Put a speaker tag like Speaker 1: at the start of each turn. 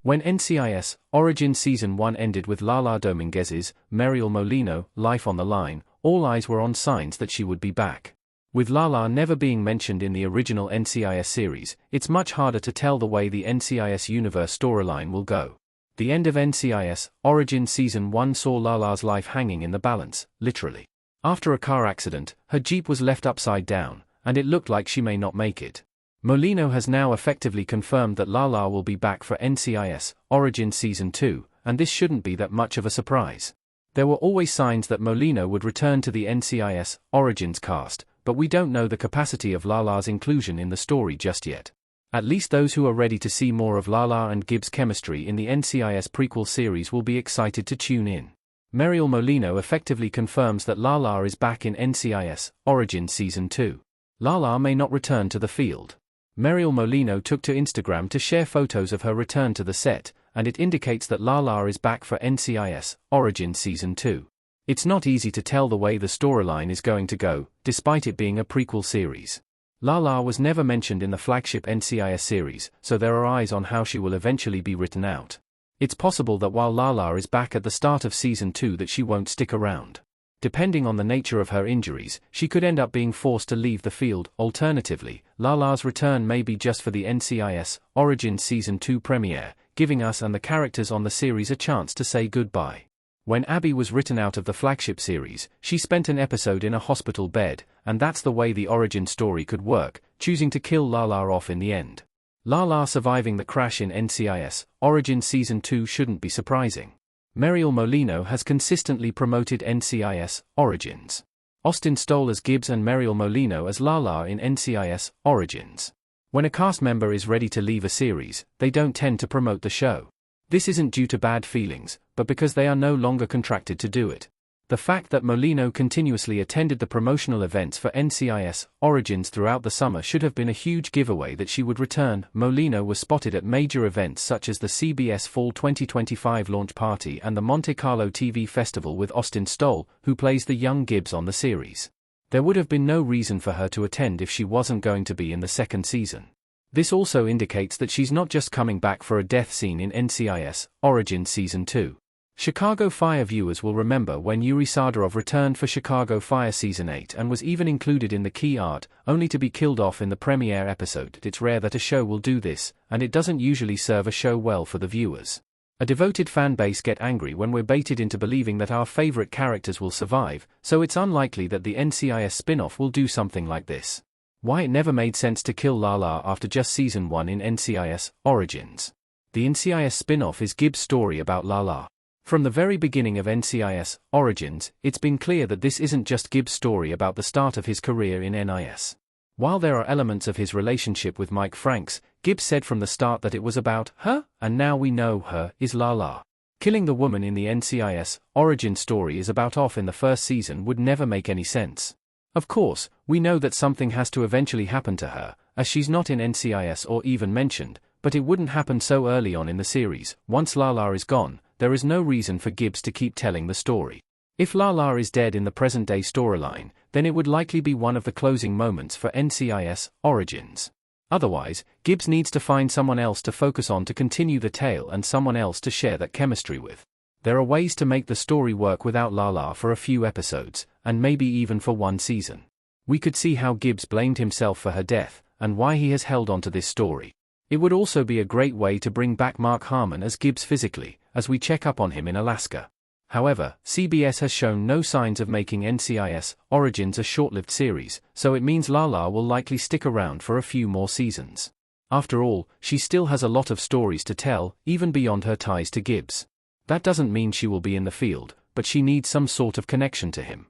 Speaker 1: When NCIS Origins Season 1 ended with Lala Dominguez's Muriel Molino life on the line, all eyes were on signs that she would be back. With Lala never being mentioned in the original NCIS series, it's much harder to tell the way the NCIS universe storyline will go. The end of NCIS Origins Season 1 saw Lala's life hanging in the balance, literally. After a car accident, her Jeep was left upside down, and it looked like she may not make it. Molino has now effectively confirmed that Lala will be back for NCIS Origins Season 2, and this shouldn't be that much of a surprise. There were always signs that Molino would return to the NCIS Origins cast, but we don't know the capacity of Lala's inclusion in the story just yet. At least those who are ready to see more of Lala and Gibbs' chemistry in the NCIS prequel series will be excited to tune in. Muriel Molino effectively confirms that Lala is back in NCIS Origins Season 2. Lala may not return to the field. Muriel Molino took to Instagram to share photos of her return to the set, and it indicates that Lala is back for NCIS Origins Season 2. It's not easy to tell the way the storyline is going to go, despite it being a prequel series. Lala was never mentioned in the flagship NCIS series, so there are eyes on how she will eventually be written out. It's possible that while Lala is back at the start of Season 2 that she won't stick around. Depending on the nature of her injuries, she could end up being forced to leave the field. Alternatively, Lala's return may be just for the NCIS Origins Season 2 premiere, giving us and the characters on the series a chance to say goodbye. When Abby was written out of the flagship series, she spent an episode in a hospital bed, and that's the way the origin story could work, choosing to kill Lala off in the end. Lala surviving the crash in NCIS Origins Season 2 shouldn't be surprising. Muriel Molino has consistently promoted NCIS Origins. Austin Stoll as Gibbs and Muriel Molino as Lala in NCIS Origins. When a cast member is ready to leave a series, they don't tend to promote the show. This isn't due to bad feelings, but because they are no longer contracted to do it. The fact that Molino continuously attended the promotional events for NCIS Origins throughout the summer should have been a huge giveaway that she would return. Molino was spotted at major events such as the CBS Fall 2025 launch party and the Monte Carlo TV Festival with Austin Stoll, who plays the young Gibbs on the series. There would have been no reason for her to attend if she wasn't going to be in the second season. This also indicates that she's not just coming back for a death scene in NCIS Origins Season 2. Chicago Fire viewers will remember when Yuri Sadarov returned for Chicago Fire Season 8 and was even included in the key art, only to be killed off in the premiere episode. It's rare that a show will do this, and it doesn't usually serve a show well for the viewers. A devoted fan base get angry when we're baited into believing that our favorite characters will survive, so it's unlikely that the NCIS spin-off will do something like this. Why it never made sense to kill Lala after just Season 1 in NCIS Origins. The NCIS spin-off is Gibbs' story about Lala. From the very beginning of NCIS Origins, it's been clear that this isn't just Gibbs' story about the start of his career in NIS. While there are elements of his relationship with Mike Franks, Gibbs said from the start that it was about her, and now we know her is Lala. Killing the woman in the NCIS Origin story is about off in the first season would never make any sense. Of course, we know that something has to eventually happen to her, as she's not in NCIS or even mentioned, but it wouldn't happen so early on in the series. Once Lala is gone, there is no reason for Gibbs to keep telling the story. If Lala is dead in the present-day storyline, then it would likely be one of the closing moments for NCIS Origins. Otherwise, Gibbs needs to find someone else to focus on to continue the tale and someone else to share that chemistry with. There are ways to make the story work without Lala for a few episodes, and maybe even for one season. We could see how Gibbs blamed himself for her death, and why he has held on to this story. It would also be a great way to bring back Mark Harmon as Gibbs physically, as we check up on him in Alaska. However, CBS has shown no signs of making NCIS Origins a short-lived series, so it means Lala will likely stick around for a few more seasons. After all, she still has a lot of stories to tell, even beyond her ties to Gibbs. That doesn't mean she will be in the field, but she needs some sort of connection to him.